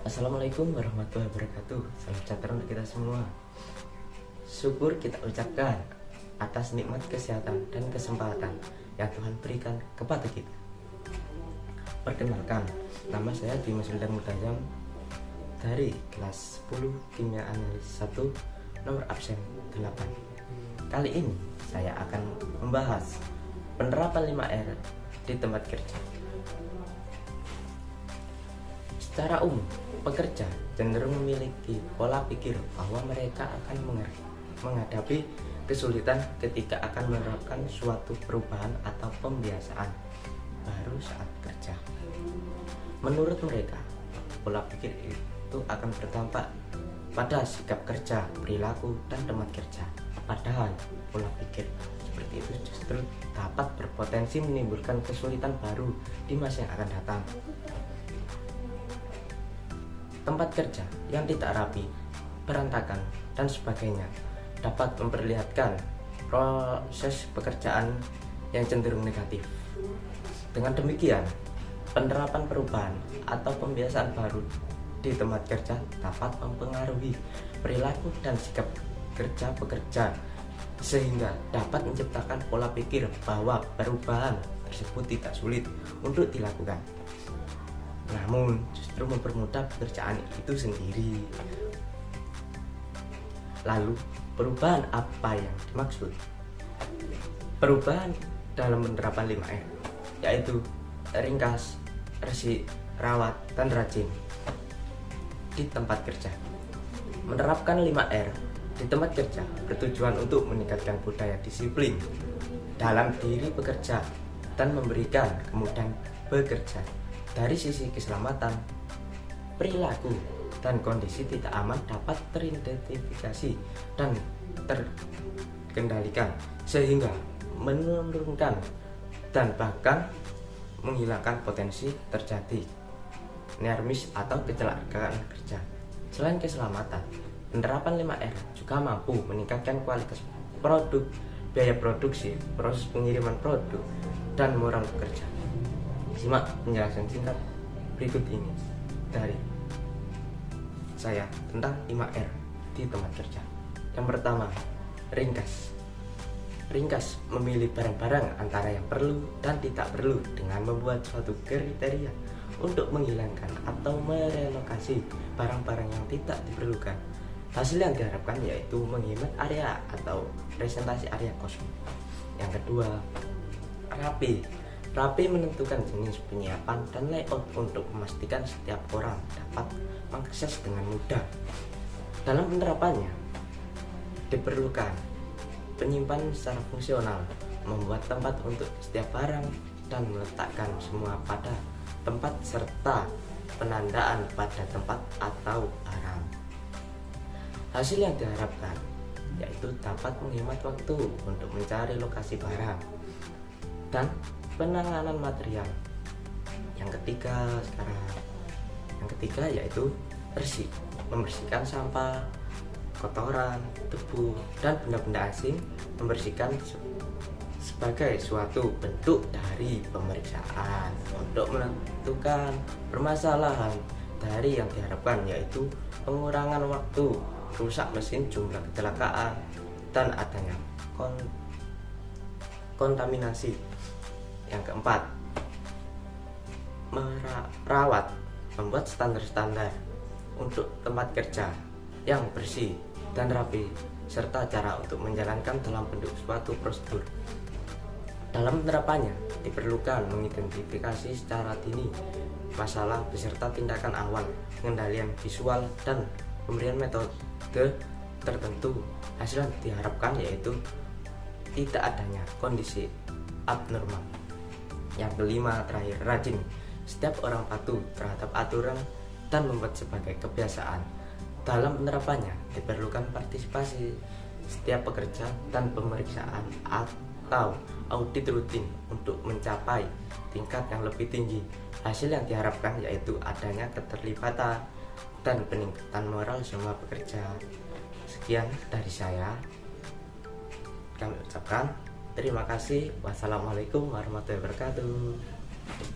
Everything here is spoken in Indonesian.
Assalamualaikum warahmatullahi wabarakatuh. Salam sejahtera untuk kita semua. Syukur kita ucapkan atas nikmat kesehatan dan kesempatan yang Tuhan berikan kepada kita. Perkenalkan, nama saya Dimas Wildan Mutazam dari kelas 10 Kimia Analis 1 nomor absen 8. Kali ini saya akan membahas penerapan 5R di tempat kerja. Secara umum, pekerja cenderung memiliki pola pikir bahwa mereka akan menghadapi kesulitan ketika akan menerapkan suatu perubahan atau pembiasaan baru saat kerja. Menurut mereka, pola pikir itu akan berdampak pada sikap kerja, perilaku, dan tempat kerja. Padahal pola pikir seperti itu justru dapat berpotensi menimbulkan kesulitan baru di masa yang akan datang. Tempat kerja yang tidak rapi, berantakan, dan sebagainya dapat memperlihatkan proses pekerjaan yang cenderung negatif. Dengan demikian, penerapan perubahan atau pembiasaan baru di tempat kerja dapat mempengaruhi perilaku dan sikap kerja pekerja, sehingga dapat menciptakan pola pikir bahwa perubahan tersebut tidak sulit untuk dilakukan, namun justru mempermudah pekerjaan itu sendiri. Lalu, perubahan apa yang dimaksud? Perubahan dalam penerapan 5R yaitu ringkas, resik, rawat, dan rajin di tempat kerja. Menerapkan 5R di tempat kerja bertujuan untuk meningkatkan budaya disiplin dalam diri pekerja dan memberikan kemudahan bekerja. Dari sisi keselamatan, perilaku, dan kondisi tidak aman dapat teridentifikasi dan terkendalikan, sehingga menurunkan dan bahkan menghilangkan potensi terjadi near miss atau kecelakaan kerja. Selain keselamatan, penerapan 5R juga mampu meningkatkan kualitas produk, biaya produksi, proses pengiriman produk, dan moral pekerja. Simak penjelasan singkat berikut ini dari saya tentang 5R di tempat kerja. Yang pertama, ringkas. Ringkas memilih barang-barang antara yang perlu dan tidak perlu dengan membuat suatu kriteria untuk menghilangkan atau merelokasi barang-barang yang tidak diperlukan. Hasil yang diharapkan yaitu menghemat area atau presentasi area kosong. Yang kedua, rapi. Rapi menentukan jenis penyiapan dan layout untuk memastikan setiap orang dapat mengakses dengan mudah. Dalam penerapannya, diperlukan penyimpanan secara fungsional, membuat tempat untuk setiap barang, dan meletakkan semua pada tempat serta penandaan pada tempat atau barang. Hasil yang diharapkan yaitu dapat menghemat waktu untuk mencari lokasi barang dan penanganan material. Yang ketiga yaitu bersih, membersihkan sampah, kotoran, debu, dan benda-benda asing, membersihkan sebagai suatu bentuk dari pemeriksaan untuk menentukan permasalahan dari yang diharapkan yaitu pengurangan waktu, rusak mesin, jumlah kecelakaan, dan adanya kontaminasi. Yang keempat, merawat, membuat standar-standar untuk tempat kerja yang bersih dan rapi, serta cara untuk menjalankan dalam bentuk suatu prosedur. Dalam penerapannya, diperlukan mengidentifikasi secara dini masalah beserta tindakan awal, pengendalian visual, dan pemberian metode tertentu. Hasil yang diharapkan yaitu tidak adanya kondisi abnormal. Yang kelima, terakhir, rajin. Setiap orang patuh terhadap aturan dan membuat sebagai kebiasaan. Dalam penerapannya diperlukan partisipasi setiap pekerja dan pemeriksaan atau audit rutin untuk mencapai tingkat yang lebih tinggi. Hasil yang diharapkan yaitu adanya keterlibatan dan peningkatan moral semua pekerja. Sekian dari saya. Kami ucapkan terima kasih. Wassalamualaikum warahmatullahi wabarakatuh.